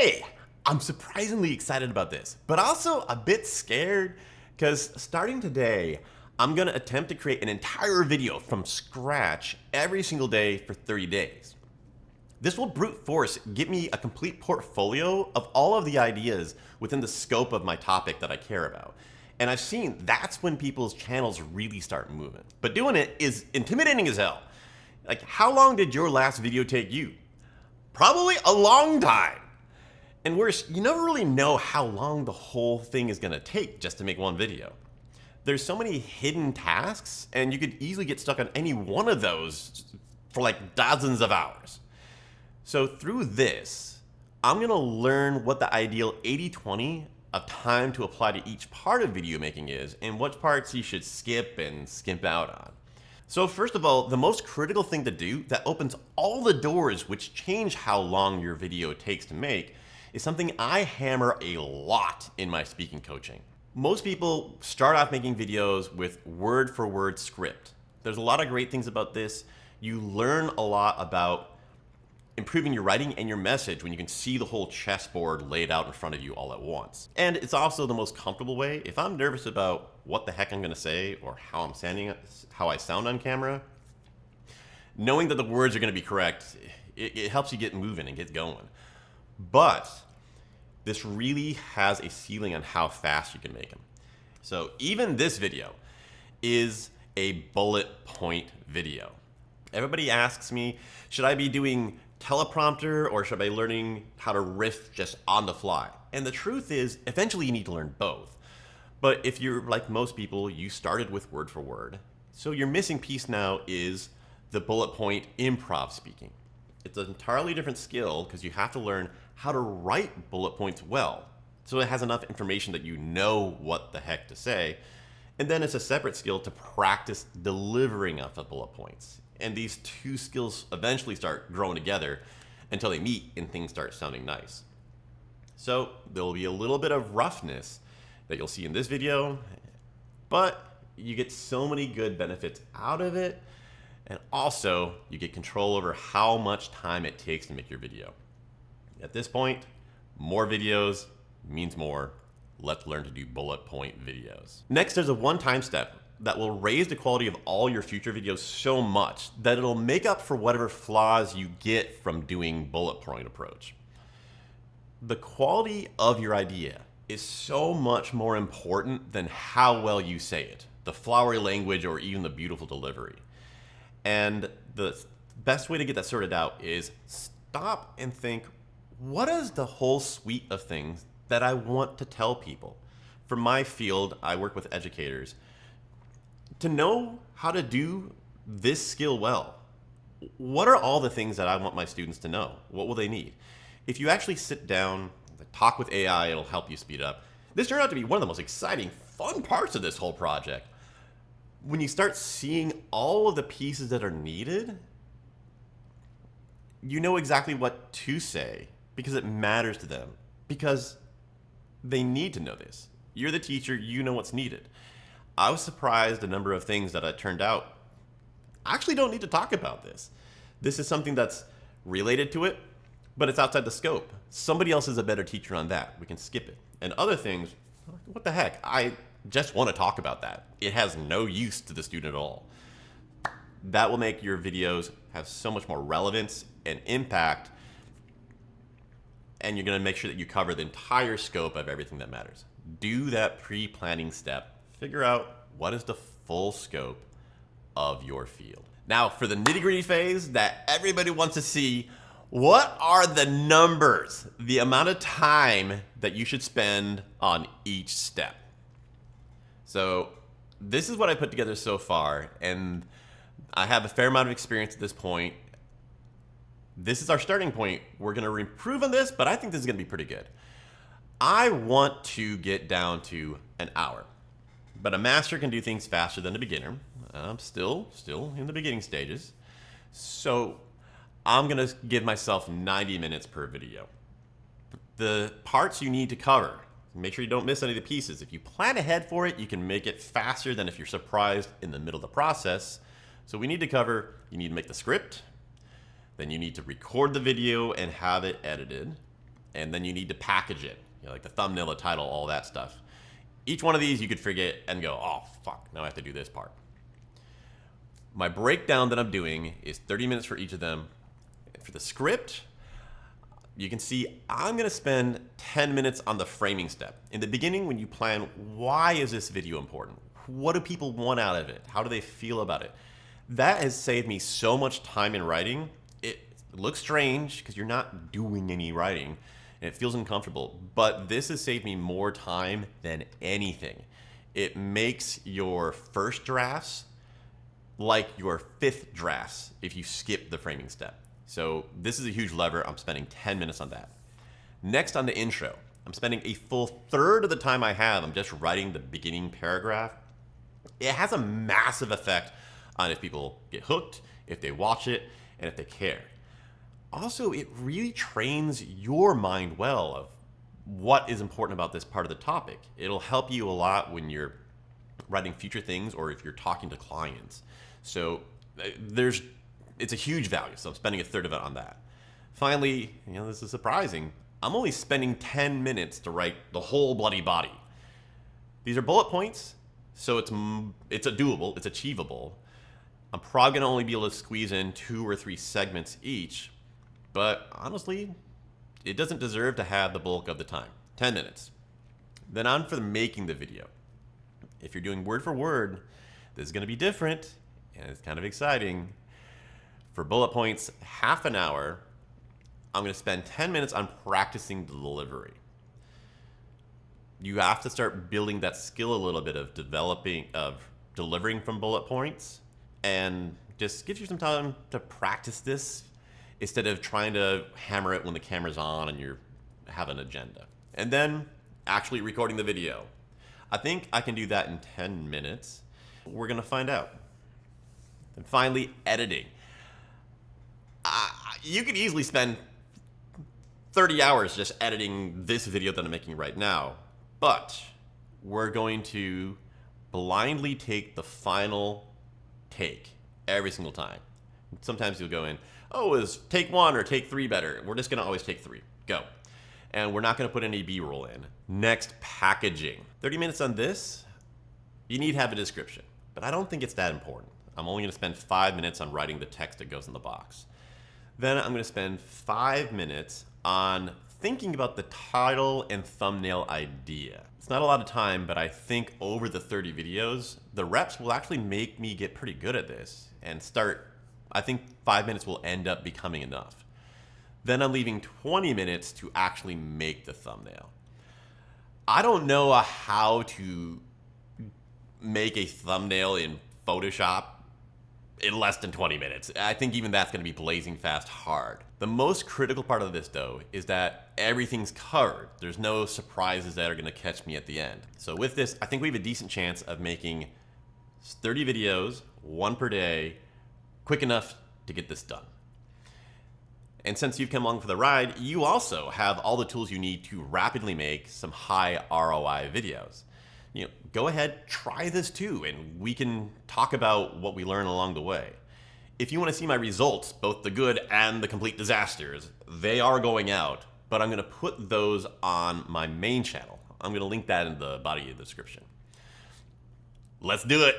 Hey, I'm surprisingly excited about this, but also a bit scared because starting today, I'm going to attempt to create an entire video from scratch every single day for 30 days. This will brute force get me a complete portfolio of all of the ideas within the scope of my topic that I care about. And I've seen that's when people's channels really start moving. But doing it is intimidating as hell. Like, how long did your last video take you? Probably a long time. And worse, you never really know how long the whole thing is gonna take just to make one video. There's so many hidden tasks, and you could easily get stuck on any one of those for like dozens of hours. So through this, I'm gonna learn what the ideal 80-20 of time to apply to each part of video making is, and what parts you should skip and skimp out on. So first of all, the most critical thing to do that opens all the doors which change how long your video takes to make is something I hammer a lot in my speaking coaching. Most people start off making videos with word for word script. There's a lot of great things about this. You learn a lot about improving your writing and your message when you can see the whole chessboard laid out in front of you all at once. And it's also the most comfortable way. If I'm nervous about what the heck I'm gonna say or how I sound on camera, knowing that the words are gonna be correct, it helps you get moving and get going. But this really has a ceiling on how fast you can make them. So even this video is a bullet point video. Everybody asks me, should I be doing teleprompter or should I be learning how to riff just on the fly? And the truth is, eventually you need to learn both. But if you're like most people, you started with word for word. So your missing piece now is the bullet point improv speaking. It's an entirely different skill because you have to learn how to write bullet points well, so it has enough information that you know what the heck to say. And then it's a separate skill to practice delivering off the bullet points. And these two skills eventually start growing together until they meet and things start sounding nice. So there'll be a little bit of roughness that you'll see in this video, but you get so many good benefits out of it. And also you get control over how much time it takes to make your video. At this point, more videos means more. Let's learn to do bullet point videos. Next, there's a one-time step that will raise the quality of all your future videos so much that it'll make up for whatever flaws you get from doing bullet point approach. The quality of your idea is so much more important than how well you say it, the flowery language, or even the beautiful delivery. And the best way to get that sorted out is stop and think, what is the whole suite of things that I want to tell people? For my field, I work with educators. To know how to do this skill well, what are all the things that I want my students to know? What will they need? If you actually sit down, talk with AI, it'll help you speed up. This turned out to be one of the most exciting, fun parts of this whole project. When you start seeing all of the pieces that are needed, you know exactly what to say because it matters to them, because they need to know this. You're the teacher, you know what's needed. I was surprised the number of things that it turned out, I actually don't need to talk about this. This is something that's related to it, but it's outside the scope. Somebody else is a better teacher on that. We can skip it. And other things, what the heck? I just want to talk about that. It has no use to the student at all. That will make your videos have so much more relevance and impact, and you're going to make sure that you cover the entire scope of everything that matters. Do that pre-planning step. Figure out what is the full scope of your field. Now, for the nitty-gritty phase that everybody wants to see, what are the numbers, the amount of time that you should spend on each step? So this is what I put together so far, and I have a fair amount of experience at this point. This is our starting point. We're going to improve on this, but I think this is going to be pretty good. I want to get down to an hour, but a master can do things faster than a beginner. I'm still in the beginning stages. So I'm going to give myself 90 minutes per video. The parts you need to cover, make sure you don't miss any of the pieces. If you plan ahead for it, you can make it faster than if you're surprised in the middle of the process. So we need to cover, you need to make the script, then you need to record the video and have it edited. and then you need to package it, like the thumbnail, the title, all that stuff. Each one of these you could forget and go, oh, fuck, now I have to do this part. My breakdown that I'm doing is 30 minutes for each of them. For the script, you can see I'm gonna spend 10 minutes on the framing step. In the beginning, when you plan, why is this video important? What do people want out of it? How do they feel about it? That has saved me so much time in writing. It looks strange because you're not doing any writing and it feels uncomfortable, but this has saved me more time than anything. It makes your first drafts like your 5th drafts if you skip the framing step. So this is a huge lever. I'm spending 10 minutes on that. Next, on the intro, I'm spending a full third of the time I have, I'm just writing the beginning paragraph. It has a massive effect on if people get hooked, if they watch it, and if they care. Also, it really trains your mind well of what is important about this part of the topic. It'll help you a lot when you're writing future things or if you're talking to clients. So it's a huge value, so I'm spending a third of it on that. Finally, this is surprising, I'm only spending 10 minutes to write the whole bloody body. These are bullet points, so it's doable, it's achievable. I'm probably gonna only be able to squeeze in 2 or 3 segments each, but honestly, it doesn't deserve to have the bulk of the time, 10 minutes. Then on for making the video. If you're doing word for word, this is gonna be different, and it's kind of exciting. For bullet points, half an hour, I'm gonna spend 10 minutes on practicing the delivery. You have to start building that skill a little bit of delivering from bullet points, and just gives you some time to practice this instead of trying to hammer it when the camera's on and you have an agenda. And then actually recording the video. I think I can do that in 10 minutes. We're gonna find out. And finally, editing. You could easily spend 30 hours just editing this video that I'm making right now, but we're going to blindly take the final take every single time. Sometimes you'll go in, oh, is take 1 or take 3 better? We're just gonna always take 3, go. And we're not gonna put any B-roll in. Next, packaging. 30 minutes on this, you need to have a description, but I don't think it's that important. I'm only gonna spend 5 minutes on writing the text that goes in the box. Then I'm gonna spend 5 minutes on thinking about the title and thumbnail idea. It's not a lot of time, but I think over the 30 videos, the reps will actually make me get pretty good at this and I think 5 minutes will end up becoming enough. Then I'm leaving 20 minutes to actually make the thumbnail. I don't know how to make a thumbnail in Photoshop in less than 20 minutes. I think even that's gonna be blazing fast hard. The most critical part of this though is that everything's covered. There's no surprises that are gonna catch me at the end. So with this, I think we have a decent chance of making 30 videos, 1 per day, quick enough to get this done. And since you've come along for the ride, you also have all the tools you need to rapidly make some high ROI videos. Go ahead, try this too, and we can talk about what we learn along the way. If you want to see my results, both the good and the complete disasters, they are going out, but I'm gonna put those on my main channel. I'm gonna link that in the body of the description. Let's do it.